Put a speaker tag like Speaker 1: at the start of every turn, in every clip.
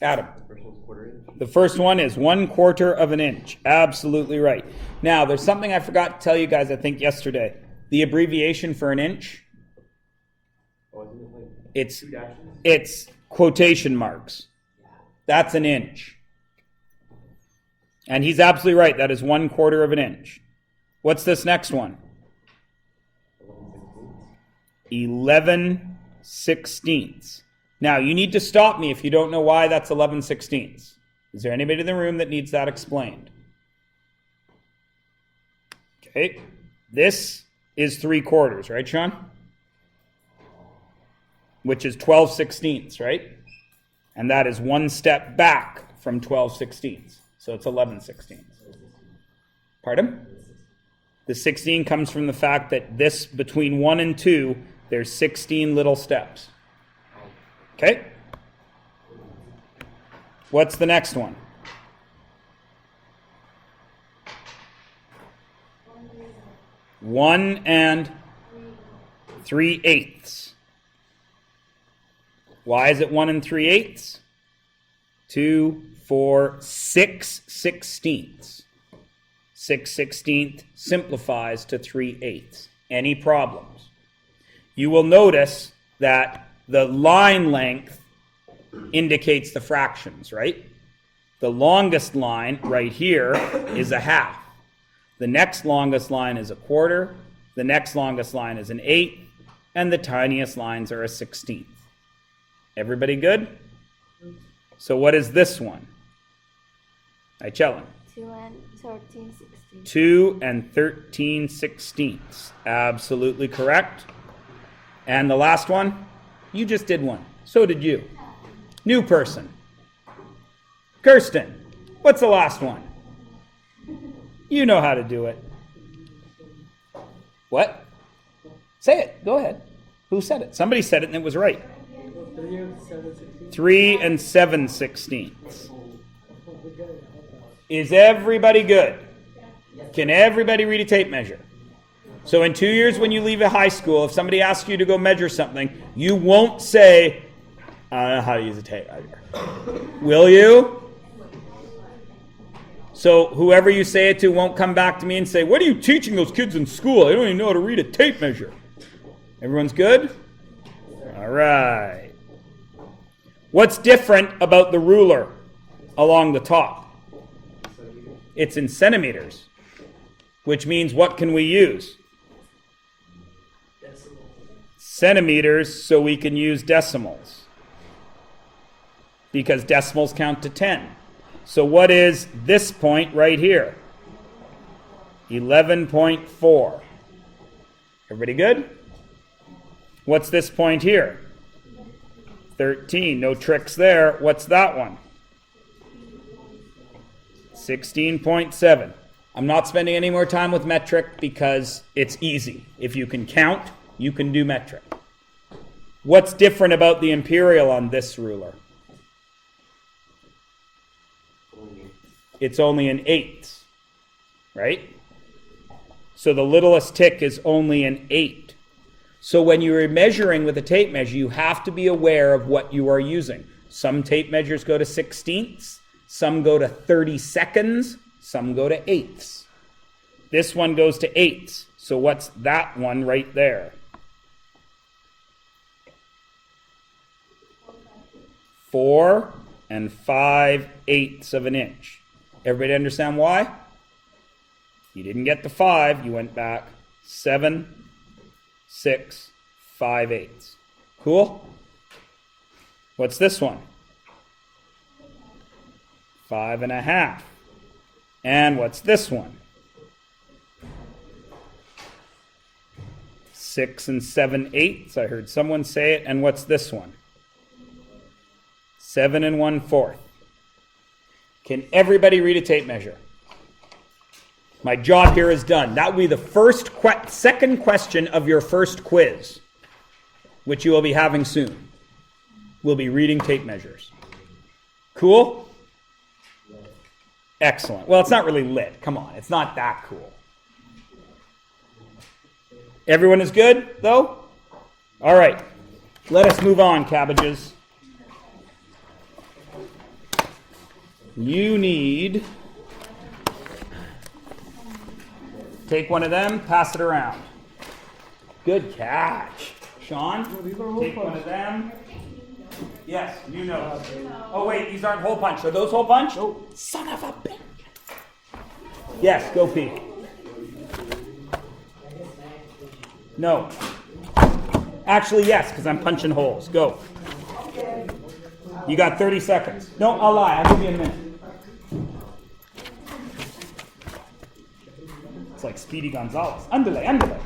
Speaker 1: Adam.
Speaker 2: The first one's quarter inch.
Speaker 1: The first one is 1/4 of an inch. Absolutely right. Now, there's something I forgot to tell you guys, I think, yesterday. The abbreviation for an inch,
Speaker 2: Oh, isn't it like
Speaker 1: it's
Speaker 2: 2 dashes?
Speaker 1: it's quotation marks. That's an inch. And he's absolutely right. That is 1/4 of an inch. What's this next one? 11/16. Now, you need to stop me if you don't know why that's 11/16. Is there anybody in the room that needs that explained? Okay. This is 3/4, right, Sean? Which is 12/16, right? And that is one step back from 12/16. So it's 11/16. Pardon? The 16 comes from the fact that this, between 1 and 2, there's 16 little steps. Okay? What's the next one? One and 3/8. Why is it 1 and 3/8? 2, 4, 6/16. 6/16 simplifies to 3/8. Any problems? You will notice that the line length indicates the fractions, right? The longest line right here is a half. The next longest line is a quarter. The next longest line is an eighth. And the tiniest lines are a 16th. Everybody good? So what is this one? I tell him.
Speaker 3: 2 and 13/16.
Speaker 1: 2 and 13/16. Absolutely correct. And the last one? You just did one. So did you. New person. Kirsten, what's the last one? You know how to do it. What? Say it. Go ahead. Who said it? Somebody said it and it was right. 3 and 7/16. Is everybody good? Can everybody read a tape measure? So in 2 years when you leave a high school, if somebody asks you to go measure something, you won't say, I don't know how to use a tape measure. Will you? So whoever you say it to won't come back to me and say, what are you teaching those kids in school? They don't even know how to read a tape measure. Everyone's good? All right. What's different about the ruler along the top? It's in centimeters, which means what can we use? Centimeters, so we can use decimals. Because decimals count to 10. So what is this point right here? 11.4. Everybody good? What's this point here? 13. No tricks there. What's that one? 16.7. I'm not spending any more time with metric because it's easy. If you can count, you can do metric. What's different about the imperial on this ruler? It's only an eighth, right? So the littlest tick is only an 8. So when you're measuring with a tape measure, you have to be aware of what you are using. Some tape measures go to 16ths, some go to 32nds, some go to eighths. This one goes to eighths. So what's that one right there? 4 and 5/8 of an inch. Everybody understand why? You didn't get the 5, you went back 7, 6, 5/8. Cool? What's this one? 5.5. And what's this one? 6 and 7/8. I heard someone say it. And what's this one? 7 and 1/4. Can everybody read a tape measure? My job here is done. That will be the second question of your first quiz, which you will be having soon. We'll be reading tape measures. Cool? Excellent. Well, it's not really lit. Come on, it's not that cool. Everyone is good, though? All right. Let us move on, cabbages. You need... Take one of them, pass it around. Good catch. Sean, take one of them. Yes, you know. Oh, wait, these aren't hole punch. Are those hole punch? Nope. Son of a bitch. Yes, go pee. No. Actually, yes, because I'm punching holes. Go. You got 30 seconds. No, I'll lie. I'll give you a minute. It's like Speedy Gonzalez. Underlay, underlay.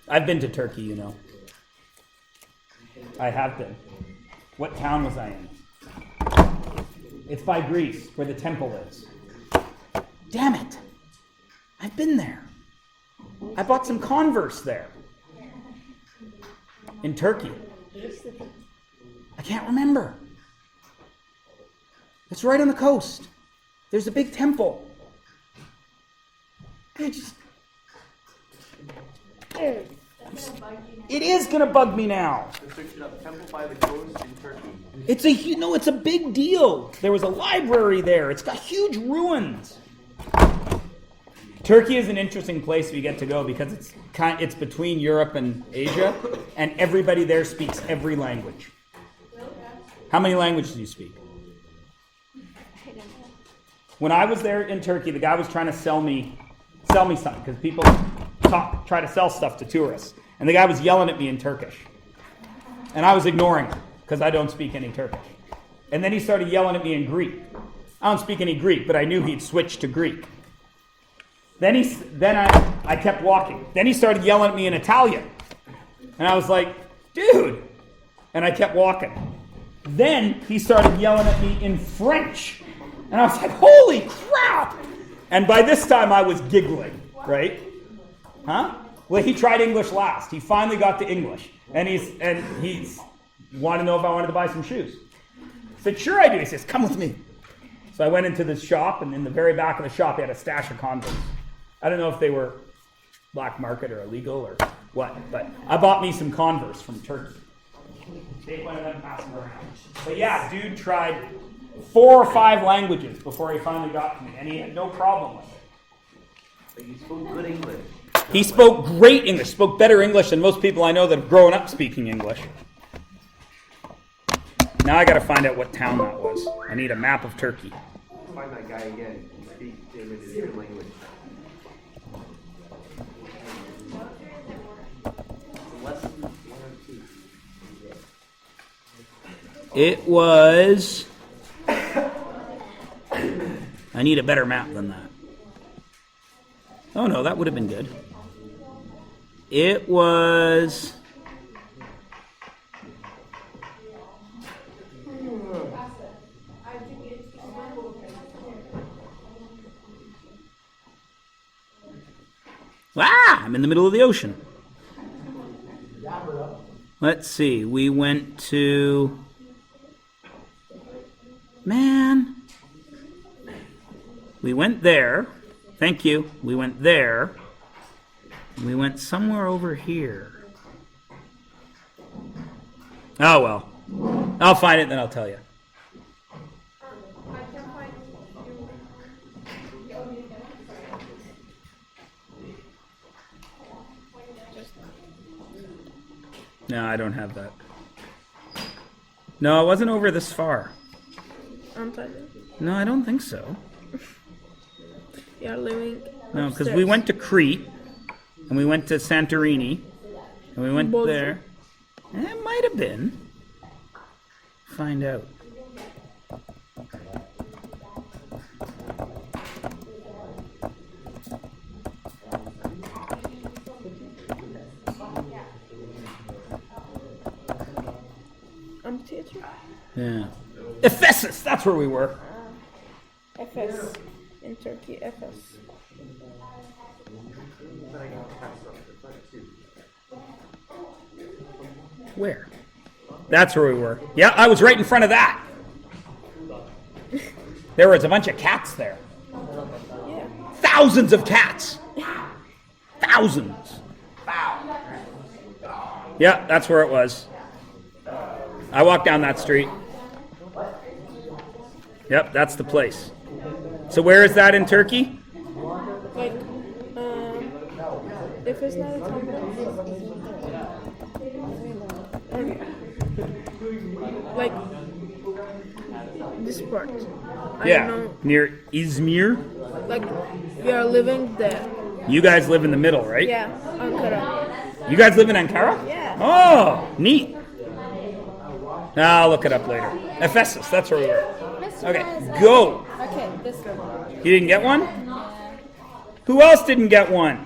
Speaker 1: I've been to Turkey, you know. I have been. What town was I in? It's by Greece, where the temple is. Damn it! I've been there. I bought some Converse there. In Turkey. I can't remember. It's right on the coast. There's a big temple. It is gonna bug me now.
Speaker 2: Temple by the coast in Turkey.
Speaker 1: It's a big deal. There was a library there. It's got huge ruins. Turkey is an interesting place we get to go because it's between Europe and Asia, and everybody there speaks every language. How many languages do you speak?
Speaker 3: I don't know.
Speaker 1: When I was there in Turkey, the guy was trying to sell me something because people try to sell stuff to tourists, and the guy was yelling at me in Turkish, and I was ignoring him because I don't speak any Turkish. And then he started yelling at me in Greek. I don't speak any Greek, but I knew he'd switched to Greek. Then I kept walking. Then he started yelling at me in Italian, and I was like, dude, and I kept walking. Then he started yelling at me in French. And I was like, holy crap! And by this time I was giggling, right? Huh? Well, he tried English last. He finally got to English. And he's wanted to know if I wanted to buy some shoes. I said, sure I do. He says, come with me. So I went into this shop, and in the very back of the shop, he had a stash of Converse. I don't know if they were black market or illegal or what, but I bought me some Converse from Turkey. Take one of them, pass them around. But yeah, dude tried 4 or 5 languages before he finally got to me, and he had no problem with it.
Speaker 2: But you spoke good English.
Speaker 1: He spoke great English, spoke better English than most people I know that have grown up speaking English. Now I gotta find out what town that was. I need a map of Turkey.
Speaker 2: Find that guy again. Speak him in a different language. Lesson 1 or 2.
Speaker 1: It was... I need a better map than that. Oh no, that would have been good. It was... Ah, I'm in the middle of the ocean. Let's see, we went to... Man. We went there. Thank you. We went there. We went somewhere over here. Oh, well. I'll find it, then I'll tell you. No, I don't have that. No, it wasn't over this far. No, I don't think so.
Speaker 4: You're living
Speaker 1: No, because we went to Crete, and we went to Santorini, and we went
Speaker 4: Both.
Speaker 1: there. It might have been. Find out.
Speaker 4: Amphitheater?
Speaker 1: Yeah. Ephesus, that's where we were.
Speaker 4: Efes. In Turkey, Efes.
Speaker 2: But I got passed up. It's not 2.
Speaker 1: Where? That's where we were. Yeah, I was right in front of that. There was a bunch of cats there.
Speaker 4: Yeah.
Speaker 1: Thousands of cats. Thousands. Yeah, that's where it was. I walk down that street. Yep, that's the place. So where is that in Turkey?
Speaker 4: Like, if it's not a complex, okay. Like this part. I
Speaker 1: Yeah,
Speaker 4: don't know.
Speaker 1: near Izmir.
Speaker 4: Like we are living there.
Speaker 1: You guys live in the middle, right?
Speaker 4: Yeah, Ankara.
Speaker 1: You guys live in Ankara?
Speaker 4: Yeah.
Speaker 1: Oh, neat. I'll look it up later. Ephesus, that's where we were. Okay, go.
Speaker 5: Okay, this one.
Speaker 1: You didn't get one? Who else didn't get one?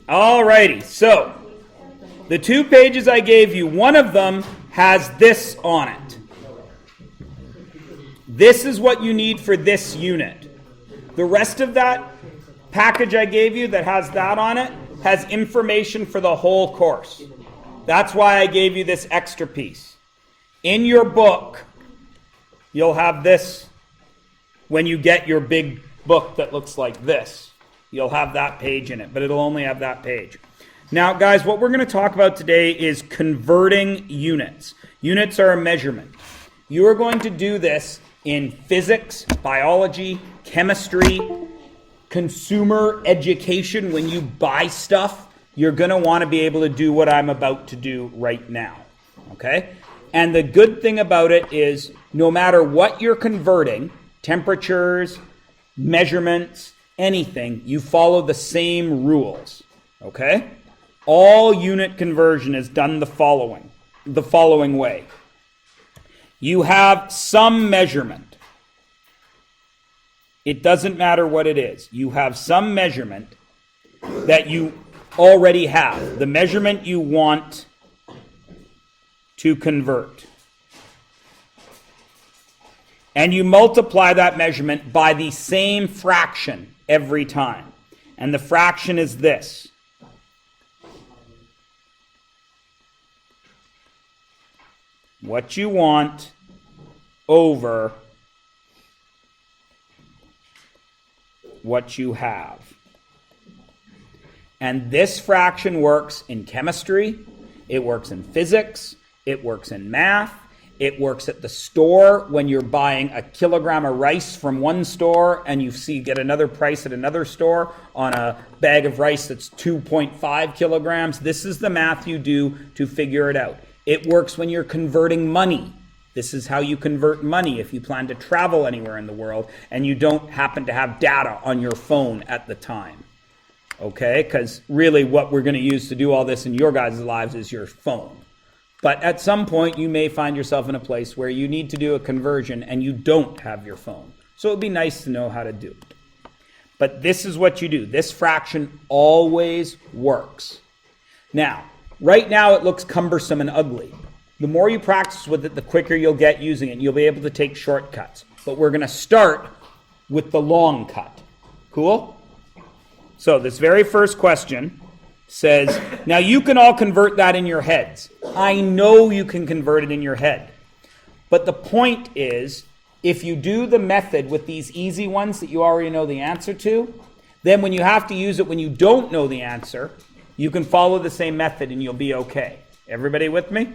Speaker 1: Alrighty, so the 2 pages I gave you, one of them has this on it. This is what you need for this unit. The rest of that package I gave you that has that on it has information for the whole course. That's why I gave you this extra piece. In your book, you'll have this when you get your big book that looks like this. You'll have that page in it, but it'll only have that page. Now, guys, what we're going to talk about today is converting units. Units are a measurement. You are going to do this in physics, biology, chemistry, consumer education. When you buy stuff, you're going to want to be able to do what I'm about to do right now. Okay? And the good thing about it is no matter what you're converting, temperatures, measurements, anything, you follow the same rules. Okay? All unit conversion is done the following way. You have some measurement. It doesn't matter what it is. You have some measurement that you already have. The measurement you want to convert. And you multiply that measurement by the same fraction every time. And the fraction is this. What you want over what you have. And this fraction works in chemistry, it works in physics, it works in math, it works at the store when you're buying a kilogram of rice from one store and you get another price at another store on a bag of rice that's 2.5 kilograms. This is the math you do to figure it out. It works when you're converting money. This is how you convert money if you plan to travel anywhere in the world and you don't happen to have data on your phone at the time. Okay? Because really what we're going to use to do all this in your guys' lives is your phone. But at some point you may find yourself in a place where you need to do a conversion and you don't have your phone. So it would be nice to know how to do it. But this is what you do. This fraction always works. Now, right now it looks cumbersome and ugly. The more you practice with it, the quicker you'll get using it. You'll be able to take shortcuts. But we're going to start with the long cut. Cool? So this very first question says, now you can all convert that in your heads. I know you can convert it in your head. But the point is, if you do the method with these easy ones that you already know the answer to, then when you have to use it when you don't know the answer, you can follow the same method and you'll be okay. Everybody with me?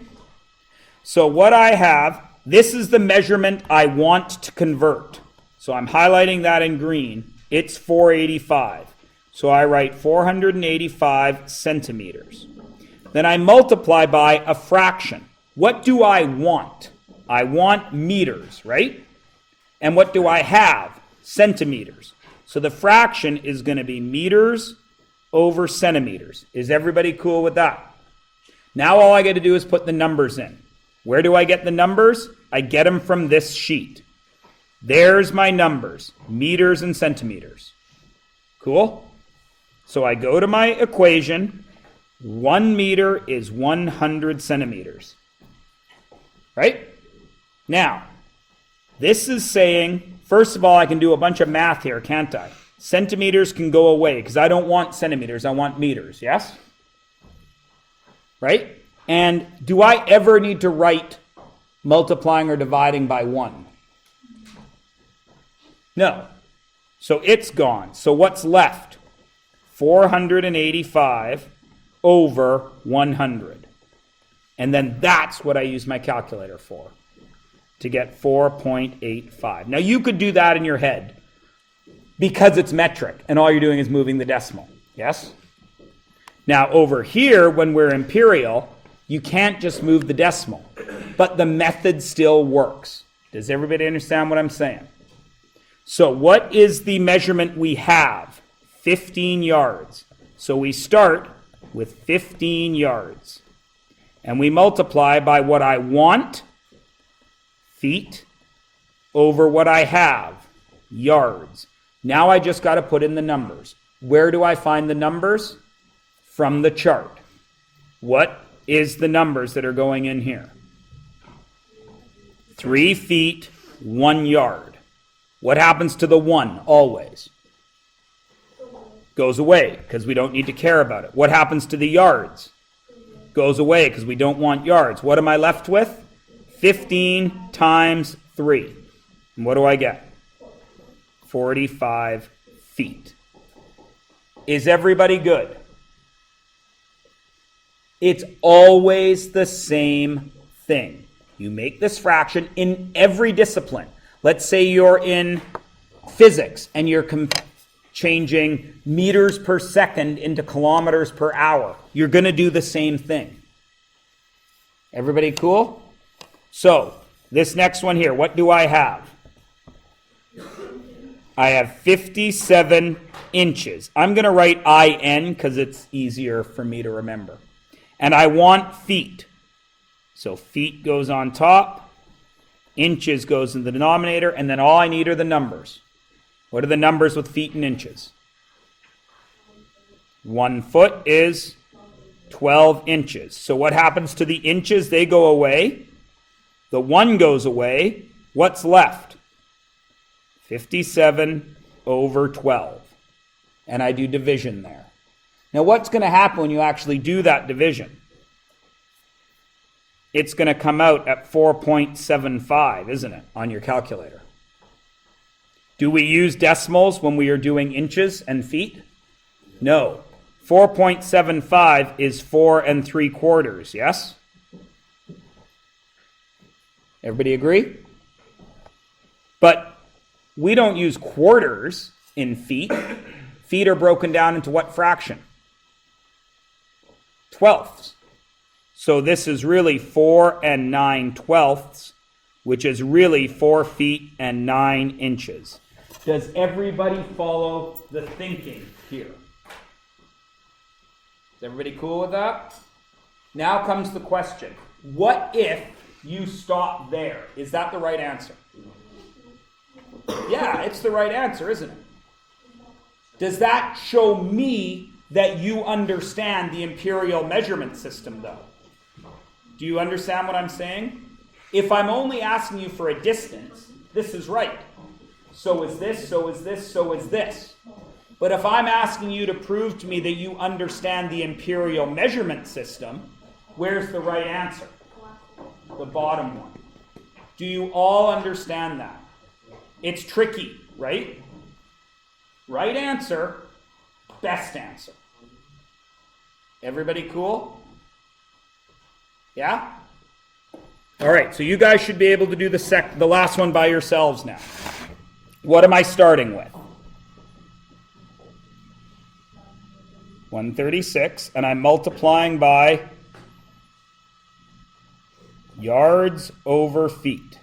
Speaker 1: So what I have, this is the measurement I want to convert. So I'm highlighting that in green. It's 485. So I write 485 centimeters. Then I multiply by a fraction. What do I want? I want meters, right? And what do I have? Centimeters. So the fraction is going to be meters over centimeters. Is everybody cool with that? Now all I got to do is put the numbers in. Where do I get the numbers? I get them from this sheet. There's my numbers, meters and centimeters. Cool? So I go to my equation. 1 meter is 100 centimeters. Right? Now, this is saying, first of all, I can do a bunch of math here, can't I? Centimeters can go away because I don't want centimeters, I want meters, yes? Right? And do I ever need to write multiplying or dividing by 1? No. So it's gone. So what's left? 485 over 100. And then that's what I use my calculator for, to get 4.85. Now you could do that in your head because it's metric and all you're doing is moving the decimal. Yes? Now over here, when we're imperial, you can't just move the decimal, but the method still works. Does everybody understand what I'm saying? So what is the measurement we have? 15 yards. So we start with 15 yards. And we multiply by what I want, feet, over what I have, yards. Now I just got to put in the numbers. Where do I find the numbers? From the chart. What is the numbers that are going in here? 3 feet, 1 yard. What happens to the 1 always? Goes away because we don't need to care about it. What happens to the yards? Goes away because we don't want yards. What am I left with? 15 times 3. And what do I get? 45 feet. Is everybody good? It's always the same thing. You make this fraction in every discipline. Let's say you're in physics and you're changing meters per second into kilometers per hour. You're going to do the same thing. Everybody cool? So, this next one here, what do I have? I have 57 inches. I'm going to write IN because it's easier for me to remember. And I want feet. So feet goes on top, inches goes in the denominator, and then all I need are the numbers. What are the numbers with feet and inches? 1 foot is 12 inches. So what happens to the inches? They go away. The 1 goes away. What's left? 57 over 12. And I do division there. Now what's going to happen when you actually do that division? It's going to come out at 4.75, isn't it, on your calculator? Do we use decimals when we are doing inches and feet? No. 4.75 is 4 3/4, yes? Everybody agree? But we don't use quarters in feet. Feet are broken down into what fraction? Twelfths. So this is really 4 9/12, which is really 4 feet and 9 inches. Does everybody follow the thinking here? Is everybody cool with that? Now comes the question. What if you stop there? Is that the right answer? Yeah, it's the right answer, isn't it? Does that show me that you understand the imperial measurement system, though? Do you understand what I'm saying? If I'm only asking you for a distance, this is right. So is this, so is this, so is this. But if I'm asking you to prove to me that you understand the imperial measurement system, where's the right answer? The bottom one. Do you all understand that? It's tricky, right? Right answer, best answer. Everybody cool? Yeah? All right, so you guys should be able to do the last one by yourselves now. What am I starting with? 136, and I'm multiplying by yards over feet.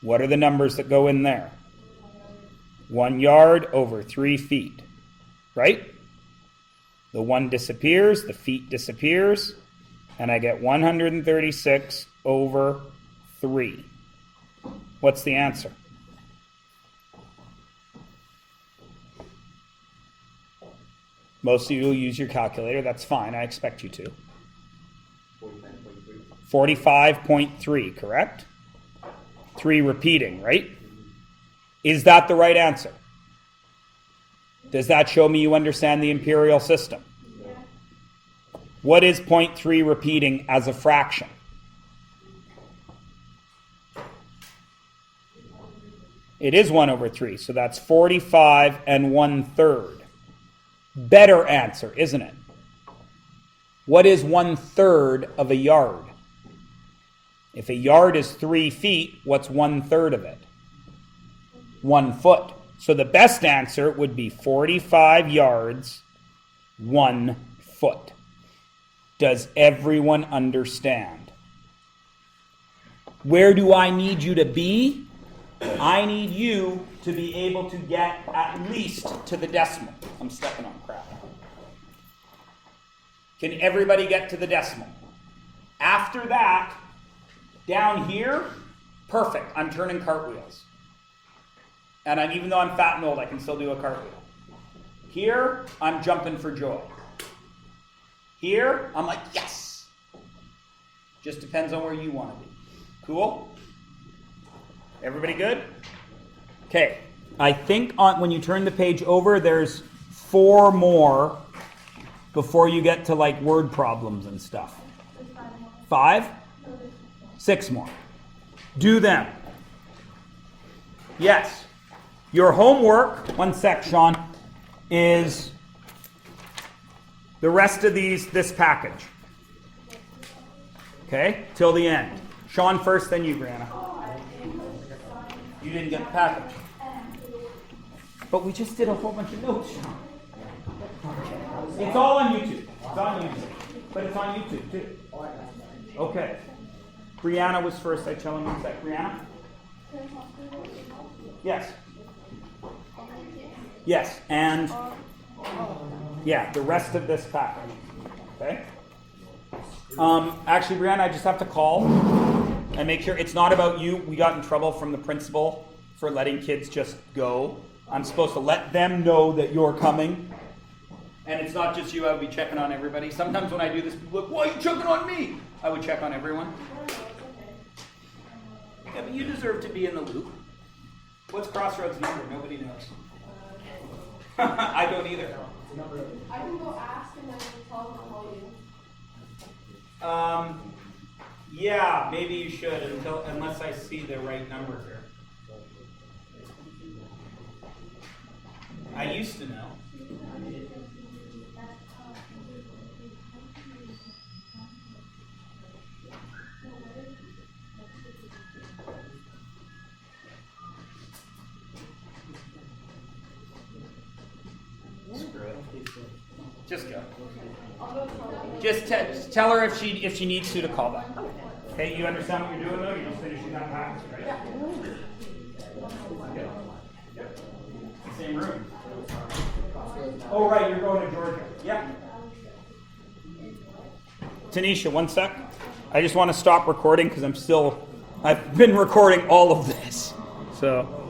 Speaker 1: What are the numbers that go in there? 1 yard over 3 feet, right? The 1 disappears, the feet disappears, and I get 136 over 3. What's the answer? Most of you will use your calculator. That's fine. I expect you to. 45.3, correct? 3 repeating, right? Is that the right answer? Does that show me you understand the imperial system? Yeah. What is 0.3 repeating as a fraction? It is 1 over 3, so that's 45 and 1/3. Better answer, isn't it? What is 1/3 of a yard? If a yard is 3 feet, what's 1/3 of it? 1 foot. So the best answer would be 45 yards, 1 foot. Does everyone understand? Where do I need you to be? I need you to be able to get at least to the decimal. I'm stepping on crap. Can everybody get to the decimal? After that, down here, perfect. I'm turning cartwheels. And even though I'm fat and old, I can still do a cartwheel. Here, I'm jumping for joy. Here, I'm like, yes! Just depends on where you want to be. Cool? Everybody good? Okay. I think when you turn the page over, there's 4 more before you get to like word problems and stuff. 5? 6 more. Do them. Yes. Your homework, one sec, Sean, is the rest of this package. Okay? Till the end. Sean first, then you, Brianna. You didn't get the package. But we just did a whole bunch of notes, Sean. It's all on YouTube. It's on YouTube. But it's on YouTube, too. Okay. Brianna was first. I tell him one sec. Brianna? Yes. Yes, and yeah, the rest of this package. Okay? Actually, Brianna, I just have to call and make sure it's not about you. We got in trouble from the principal for letting kids just go. I'm supposed to let them know that you're coming. And it's not just you, I would be checking on everybody. Sometimes when I do this, people are like, why are you checking on me? I would check on everyone. Yeah, but you deserve to be in the loop. What's Crossroads' number? Nobody knows. I don't either.
Speaker 3: I can go ask and then tell them to call you.
Speaker 1: Yeah, maybe you should unless I see the right number here. I used to know. Just go. Just tell her if she needs to call back. Okay, you understand what you're doing though? You're just finishing that package, right? Yeah. Yep. Same room. Oh right, you're going to Georgia. Yeah. Tanisha, one sec. I just want to stop recording because I've been recording all of this. So.